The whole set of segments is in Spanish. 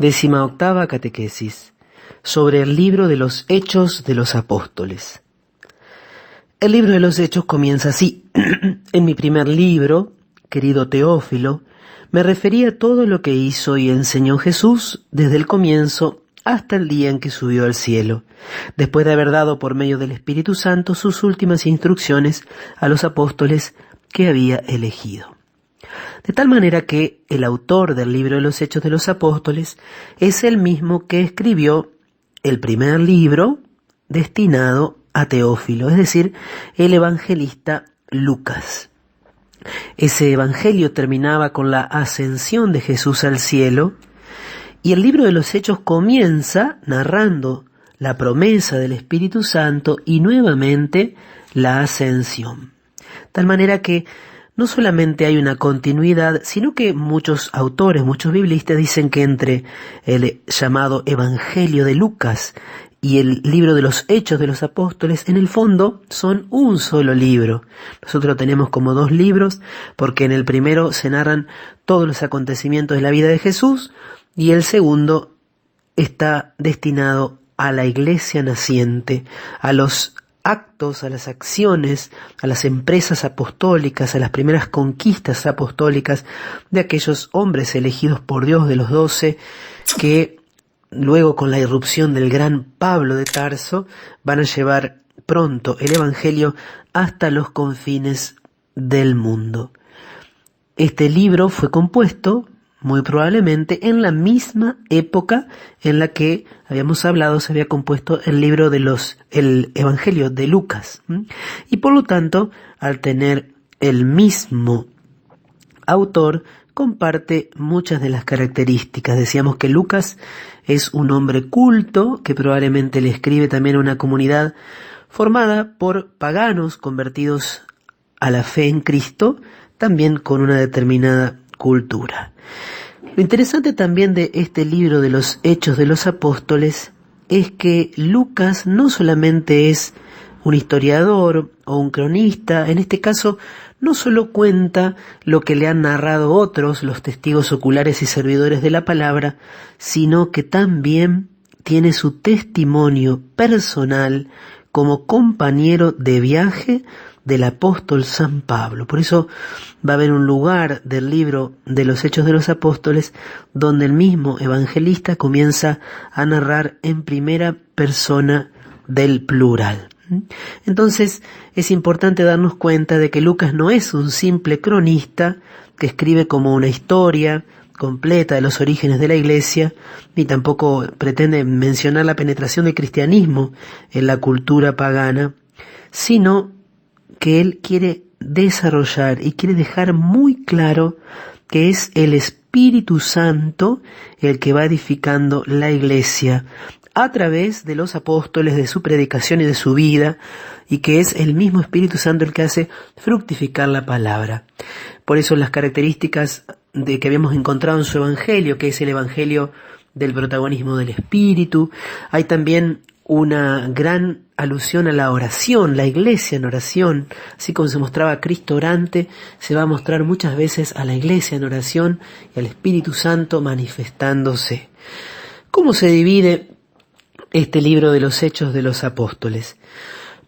18ª catequesis sobre el libro de los Hechos de los Apóstoles. El libro de los Hechos comienza así. En mi primer libro, querido Teófilo, me refería a todo lo que hizo y enseñó Jesús desde el comienzo hasta el día en que subió al cielo, después de haber dado por medio del Espíritu Santo sus últimas instrucciones a los apóstoles que había elegido. De tal manera que el autor del libro de los Hechos de los Apóstoles es el mismo que escribió el primer libro destinado a Teófilo, es decir, el evangelista Lucas. Ese evangelio terminaba con la ascensión de Jesús al cielo y el libro de los Hechos comienza narrando la promesa del Espíritu Santo y nuevamente la ascensión. De tal manera que no solamente hay una continuidad, sino que muchos autores, muchos biblistas dicen que entre el llamado Evangelio de Lucas y el libro de los Hechos de los Apóstoles, en el fondo son un solo libro. Nosotros tenemos como dos libros, porque en el primero se narran todos los acontecimientos de la vida de Jesús, y el segundo está destinado a la iglesia naciente, a los actos, a las acciones, a las empresas apostólicas, a las primeras conquistas apostólicas de aquellos hombres elegidos por Dios de los 12 que luego con la irrupción del gran Pablo de Tarso van a llevar pronto el Evangelio hasta los confines del mundo. Este libro fue compuesto muy probablemente en la misma época en la que habíamos hablado se había compuesto el libro de el Evangelio de Lucas. Y por lo tanto, al tener el mismo autor, comparte muchas de las características. Decíamos que Lucas es un hombre culto, que probablemente le escribe también a una comunidad formada por paganos convertidos a la fe en Cristo, también con una determinada cultura. Lo interesante también de este libro de los Hechos de los Apóstoles es que Lucas no solamente es un historiador o un cronista, en este caso no solo cuenta lo que le han narrado otros, los testigos oculares y servidores de la palabra, sino que también tiene su testimonio personal como compañero de viaje del apóstol San Pablo. Por eso va a haber un lugar del libro de los Hechos de los Apóstoles donde el mismo evangelista comienza a narrar en primera persona del plural. Entonces es importante darnos cuenta de que Lucas no es un simple cronista que escribe como una historia completa de los orígenes de la iglesia, ni tampoco pretende mencionar la penetración del cristianismo en la cultura pagana, sino que él quiere desarrollar y quiere dejar muy claro que es el Espíritu Santo el que va edificando la iglesia a través de los apóstoles, de su predicación y de su vida, y que es el mismo Espíritu Santo el que hace fructificar la palabra. Por eso las características de que habíamos encontrado en su evangelio, que es el evangelio del protagonismo del Espíritu, hay también una gran alusión a la oración, la iglesia en oración, así como se mostraba a Cristo orante, se va a mostrar muchas veces a la iglesia en oración y al Espíritu Santo manifestándose. ¿Cómo se divide este libro de los Hechos de los Apóstoles?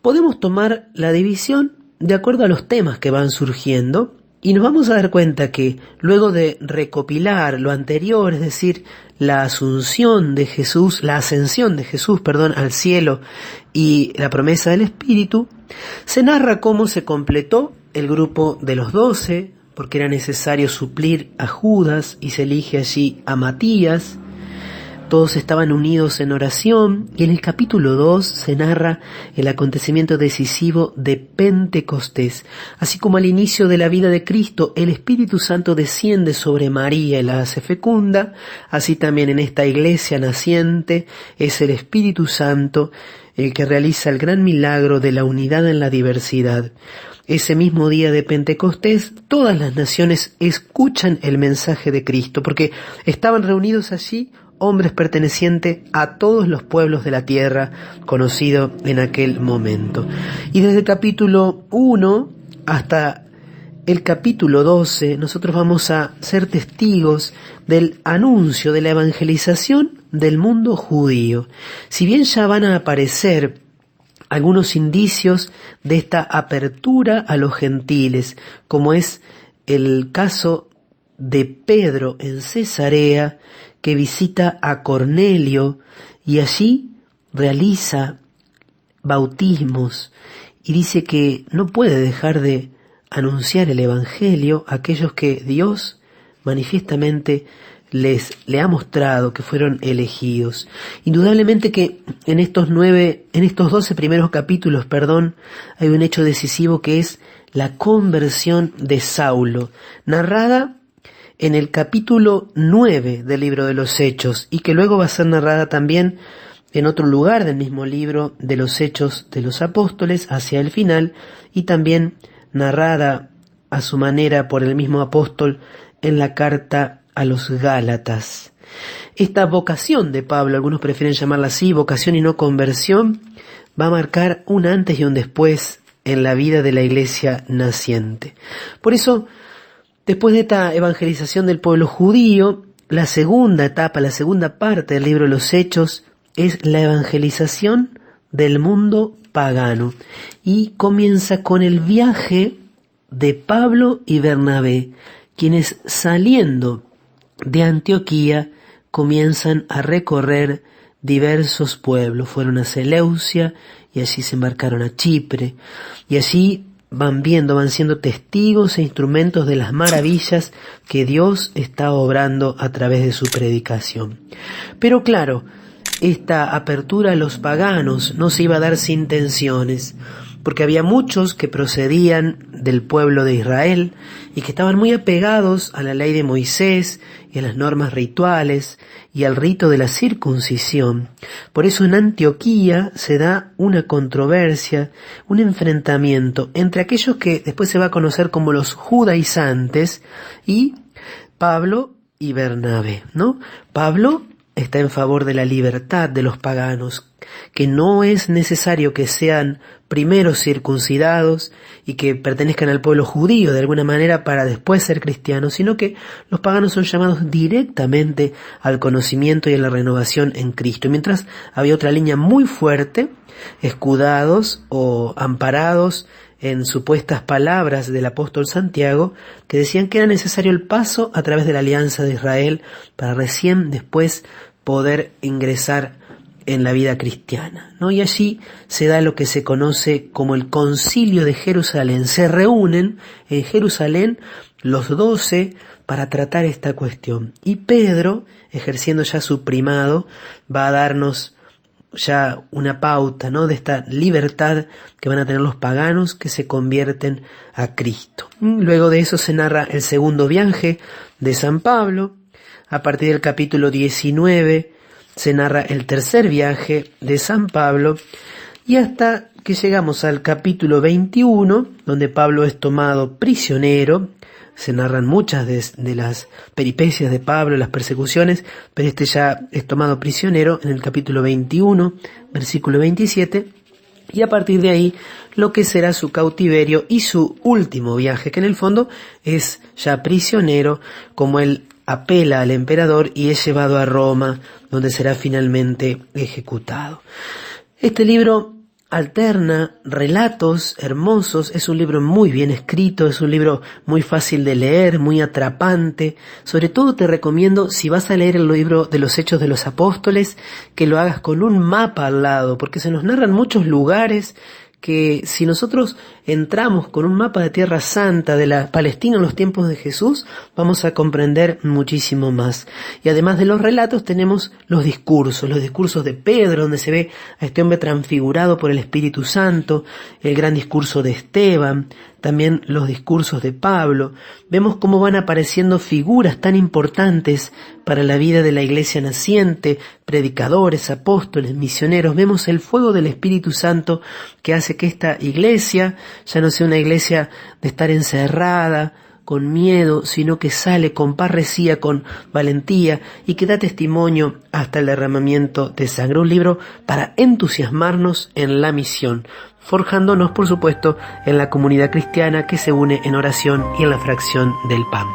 Podemos tomar la división de acuerdo a los temas que van surgiendo y nos vamos a dar cuenta que luego de recopilar lo anterior, es decir, la ascensión de Jesús al cielo y la promesa del Espíritu, se narra cómo se completó el grupo de los 12, porque era necesario suplir a Judas y se elige allí a Matías. Todos estaban unidos en oración y en el capítulo 2 se narra el acontecimiento decisivo de Pentecostés. Así como al inicio de la vida de Cristo el Espíritu Santo desciende sobre María y la hace fecunda, así también en esta iglesia naciente es el Espíritu Santo el que realiza el gran milagro de la unidad en la diversidad. Ese mismo día de Pentecostés, todas las naciones escuchan el mensaje de Cristo, porque estaban reunidos allí hombres pertenecientes a todos los pueblos de la tierra, conocido en aquel momento. Y desde el capítulo 1 hasta el capítulo 12, nosotros vamos a ser testigos del anuncio de la evangelización del mundo judío. Si bien ya van a aparecer algunos indicios de esta apertura a los gentiles, como es el caso de Pedro en Cesarea, que visita a Cornelio y allí realiza bautismos y dice que no puede dejar de anunciar el evangelio a aquellos que Dios manifiestamente le ha mostrado que fueron elegidos. Indudablemente que en estos 12 primeros capítulos, hay un hecho decisivo que es la conversión de Saulo, narrada en el capítulo 9 del libro de los Hechos, y que luego va a ser narrada también en otro lugar del mismo libro de los Hechos de los Apóstoles, hacia el final, y también narrada a su manera por el mismo apóstol en la carta a los Gálatas. Esta vocación de Pablo, algunos prefieren llamarla así, vocación y no conversión, va a marcar un antes y un después en la vida de la iglesia naciente. Por eso, después de esta evangelización del pueblo judío, la segunda etapa, la segunda parte del libro de los Hechos es la evangelización del mundo pagano, y comienza con el viaje de Pablo y Bernabé, quienes saliendo de Antioquía comienzan a recorrer diversos pueblos. Fueron a Seleucia y allí se embarcaron a Chipre, y allí van siendo testigos e instrumentos de las maravillas que Dios está obrando a través de su predicación. Pero claro, esta apertura a los paganos no se iba a dar sin tensiones, porque había muchos que procedían del pueblo de Israel y que estaban muy apegados a la ley de Moisés y a las normas rituales y al rito de la circuncisión. Por eso en Antioquía se da una controversia, un enfrentamiento entre aquellos que después se va a conocer como los judaizantes y Pablo y Bernabé, ¿no? Pablo está en favor de la libertad de los paganos, que no es necesario que sean primero circuncidados y que pertenezcan al pueblo judío de alguna manera para después ser cristianos, sino que los paganos son llamados directamente al conocimiento y a la renovación en Cristo. Mientras había otra línea muy fuerte, escudados o amparados en supuestas palabras del apóstol Santiago, que decían que era necesario el paso a través de la alianza de Israel para recién después poder ingresar en la vida cristiana, ¿no? Y allí se da lo que se conoce como el Concilio de Jerusalén. Se reúnen en Jerusalén los 12 para tratar esta cuestión. Y Pedro, ejerciendo ya su primado, va a darnos ya una pauta, ¿no?, de esta libertad que van a tener los paganos que se convierten a Cristo. Luego de eso se narra el segundo viaje de San Pablo. A partir del capítulo 19 se narra el tercer viaje de San Pablo, y hasta que llegamos al capítulo 21, donde Pablo es tomado prisionero. Se narran muchas de las peripecias de Pablo, las persecuciones, pero este ya es tomado prisionero en el capítulo 21, versículo 27, y a partir de ahí lo que será su cautiverio y su último viaje, que en el fondo es ya prisionero, como él apela al emperador y es llevado a Roma, donde será finalmente ejecutado. Este libro alterna relatos hermosos, es un libro muy bien escrito, es un libro muy fácil de leer, muy atrapante. Sobre todo te recomiendo, si vas a leer el libro de los Hechos de los Apóstoles, que lo hagas con un mapa al lado, porque se nos narran muchos lugares que si nosotros entramos con un mapa de Tierra Santa de la Palestina en los tiempos de Jesús, vamos a comprender muchísimo más. Y además de los relatos tenemos los discursos de Pedro, donde se ve a este hombre transfigurado por el Espíritu Santo, el gran discurso de Esteban, también los discursos de Pablo. Vemos cómo van apareciendo figuras tan importantes para la vida de la iglesia naciente, predicadores, apóstoles, misioneros. Vemos el fuego del Espíritu Santo que hace que esta iglesia ya no sea una iglesia de estar encerrada con miedo, sino que sale con parresía, con valentía y que da testimonio hasta el derramamiento de sangre. Un libro para entusiasmarnos en la misión, forjándonos, por supuesto, en la comunidad cristiana que se une en oración y en la fracción del pan.